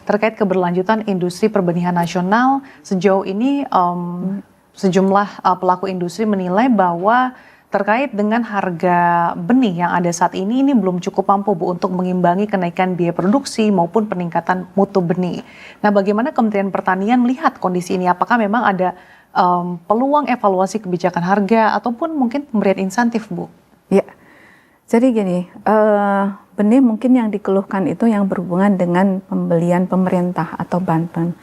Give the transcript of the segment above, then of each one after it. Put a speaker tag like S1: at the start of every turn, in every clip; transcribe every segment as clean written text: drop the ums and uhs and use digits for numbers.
S1: terkait keberlanjutan industri perbenihan nasional. Sejauh ini sejumlah pelaku industri menilai bahwa terkait dengan harga benih yang ada saat ini belum cukup mampu Bu untuk mengimbangi kenaikan biaya produksi maupun peningkatan mutu benih. Nah, bagaimana Kementerian Pertanian melihat kondisi ini? Apakah memang ada peluang evaluasi kebijakan harga ataupun mungkin pemberian insentif, Bu?
S2: Ya, jadi gini, benih mungkin yang dikeluhkan itu yang berhubungan dengan pembelian pemerintah atau bantuan.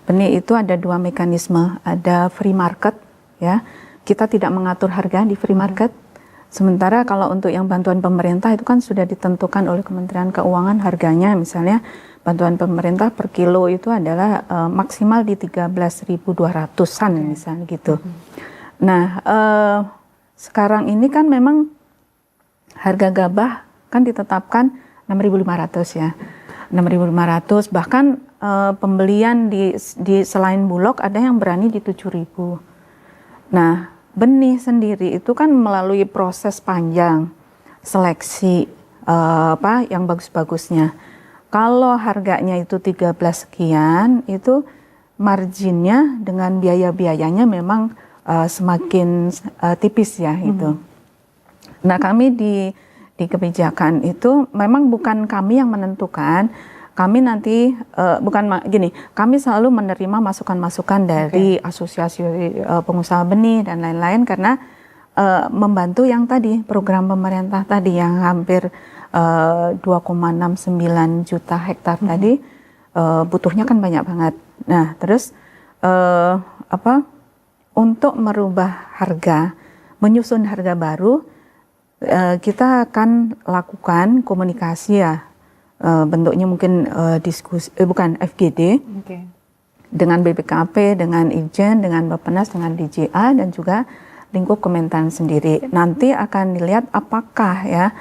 S2: Benih itu ada dua mekanisme, ada free market, ya. Kita tidak mengatur harga di free market. Sementara kalau untuk yang bantuan pemerintah itu kan sudah ditentukan oleh Kementerian Keuangan harganya, misalnya bantuan pemerintah per kilo itu adalah maksimal di 13.200-an misalnya gitu. Nah, sekarang ini kan memang harga gabah kan ditetapkan 6.500 ya. 6.500, bahkan pembelian di selain Bulog ada yang berani di 7.000. Nah, benih sendiri itu kan melalui proses panjang seleksi yang bagus-bagusnya. Kalau harganya itu 13 sekian, itu marginnya dengan biaya-biayanya memang semakin tipis ya itu. Nah, kami di kebijakan itu memang bukan kami yang menentukan. Kami nanti kami selalu menerima masukan-masukan dari asosiasi pengusaha benih dan lain-lain karena membantu yang tadi program pemerintah tadi yang hampir 2,69 juta hektar tadi butuhnya kan banyak banget. Nah, terus untuk merubah harga, menyusun harga baru, kita akan lakukan komunikasi ya. Bentuknya mungkin diskusi, bukan FGD, dengan BPKP, dengan Irjen, dengan Bappenas, dengan DJA dan juga lingkup Kementan sendiri. Nanti akan dilihat apakah ya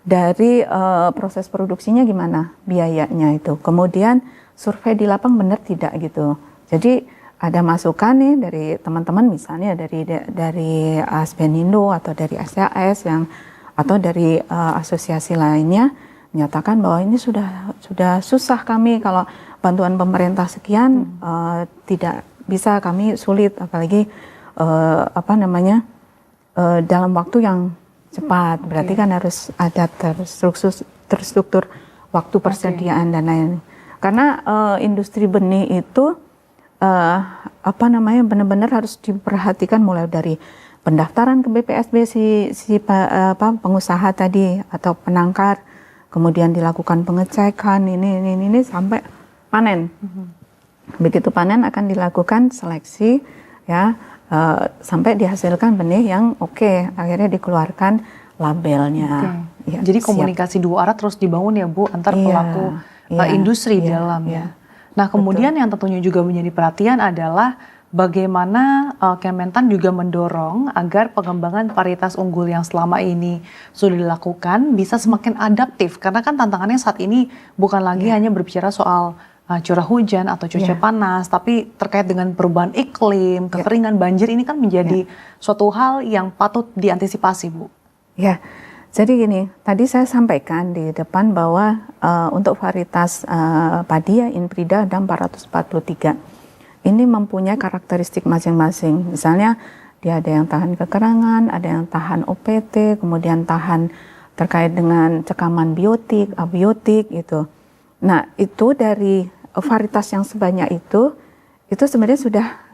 S2: dari proses produksinya gimana biayanya itu. Kemudian survei di lapang benar tidak gitu. Jadi ada masukan nih dari teman-teman misalnya dari Asbenindo atau dari SAS atau dari asosiasi lainnya menyatakan bahwa ini sudah susah kami kalau bantuan pemerintah sekian tidak bisa, kami sulit apalagi dalam waktu yang cepat. Berarti kan harus ada terstruktur waktu persediaan dan lain. Karena industri benih itu benar-benar harus diperhatikan mulai dari pendaftaran ke BPSB si pengusaha tadi atau penangkar. Kemudian dilakukan pengecekan ini sampai panen. Begitu panen akan dilakukan seleksi ya sampai dihasilkan benih yang oke, akhirnya dikeluarkan labelnya. Ya,
S1: jadi komunikasi dua arah terus dibangun ya Bu antar pelaku industri di dalamnya. Nah, kemudian yang tentunya juga menjadi perhatian adalah bagaimana Kementan juga mendorong agar pengembangan varietas unggul yang selama ini sudah dilakukan bisa semakin adaptif. Karena kan tantangannya saat ini bukan lagi hanya berbicara soal curah hujan atau cuaca panas, tapi terkait dengan perubahan iklim, kekeringan, banjir ini kan menjadi suatu hal yang patut diantisipasi, Bu.
S2: Ya, jadi gini, tadi saya sampaikan di depan bahwa untuk varietas padi ya Inprida ada 443. Ini mempunyai karakteristik masing-masing. Misalnya dia ada yang tahan kekerangan, ada yang tahan OPT, kemudian tahan terkait dengan cekaman biotik, abiotik gitu. Nah, itu dari varietas yang sebanyak itu sebenarnya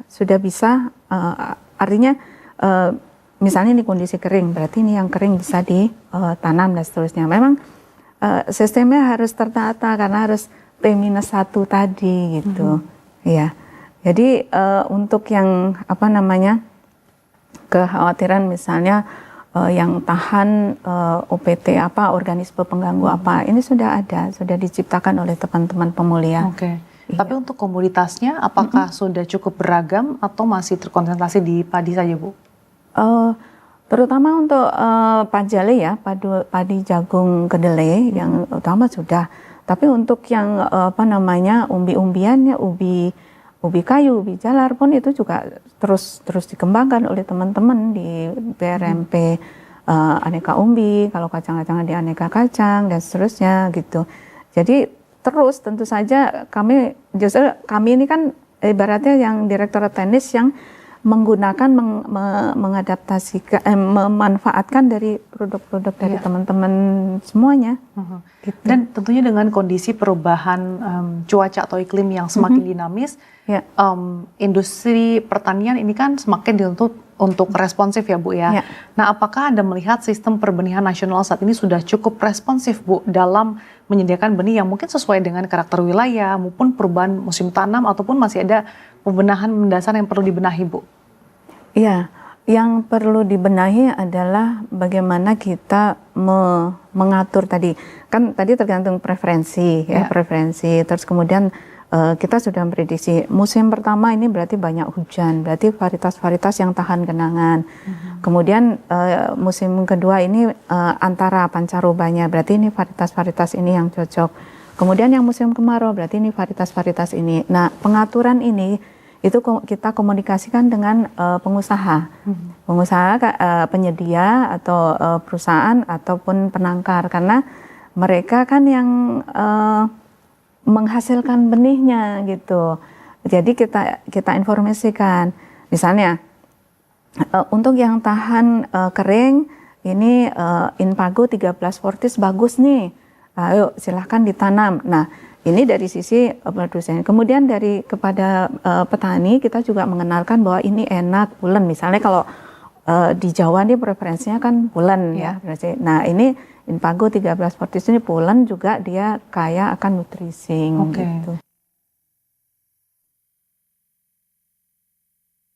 S2: sudah bisa artinya misalnya ini kondisi kering, berarti ini yang kering bisa ditanam dan seterusnya. Memang sistemnya harus tertata karena harus T-1 tadi gitu. Ya. Jadi untuk yang kekhawatiran misalnya yang tahan OPT organisme pengganggu ini sudah diciptakan oleh teman-teman pemulia.
S1: Oke. Tapi untuk komoditasnya apakah sudah cukup beragam atau masih terkonsentrasi di padi saja, Bu?
S2: Terutama untuk pajale ya, padi jagung kedelai yang utama sudah. Tapi untuk yang umbi-umbian ya ubi kayu, ubi jalar pun itu juga terus dikembangkan oleh teman-teman di BRMP aneka umbi, kalau kacang-kacangan di aneka kacang dan seterusnya gitu. Jadi terus tentu saja kami ini kan ibaratnya yang Direktorat Teknis yang menggunakan mengadaptasikan memanfaatkan dari produk-produk dari teman-teman semuanya.
S1: Gitu. Dan tentunya dengan kondisi perubahan cuaca atau iklim yang semakin dinamis, industri pertanian ini kan semakin dituntut untuk responsif ya Bu ya. Nah, apakah Anda melihat sistem perbenihan nasional saat ini sudah cukup responsif Bu dalam menyediakan benih yang mungkin sesuai dengan karakter wilayah maupun perubahan musim tanam, ataupun masih ada pembenahan mendasar yang perlu dibenahi Bu?
S2: Iya, yang perlu dibenahi adalah bagaimana kita mengatur tadi. Kan tadi tergantung preferensi preferensi. Terus kemudian kita sudah memprediksi musim pertama ini berarti banyak hujan, berarti varietas-varietas yang tahan genangan. Kemudian musim kedua ini antara pancarobanya, berarti ini varietas-varietas ini yang cocok. Kemudian yang musim kemarau berarti ini varietas-varietas ini. Nah, pengaturan ini itu kita komunikasikan dengan pengusaha, penyedia atau perusahaan ataupun penangkar, karena mereka kan yang menghasilkan benihnya gitu. Jadi kita informasikan, misalnya untuk yang tahan kering ini Inpago 13 Fortis bagus nih, ayo silahkan ditanam. Nah, ini dari sisi produsen. Kemudian kepada petani kita juga mengenalkan bahwa ini enak pulen. Misalnya kalau di Jawa nih preferensinya kan pulen ya. Nah, ini Inpago 13 Fortis ini pulen juga dia kaya akan nutrisi gitu.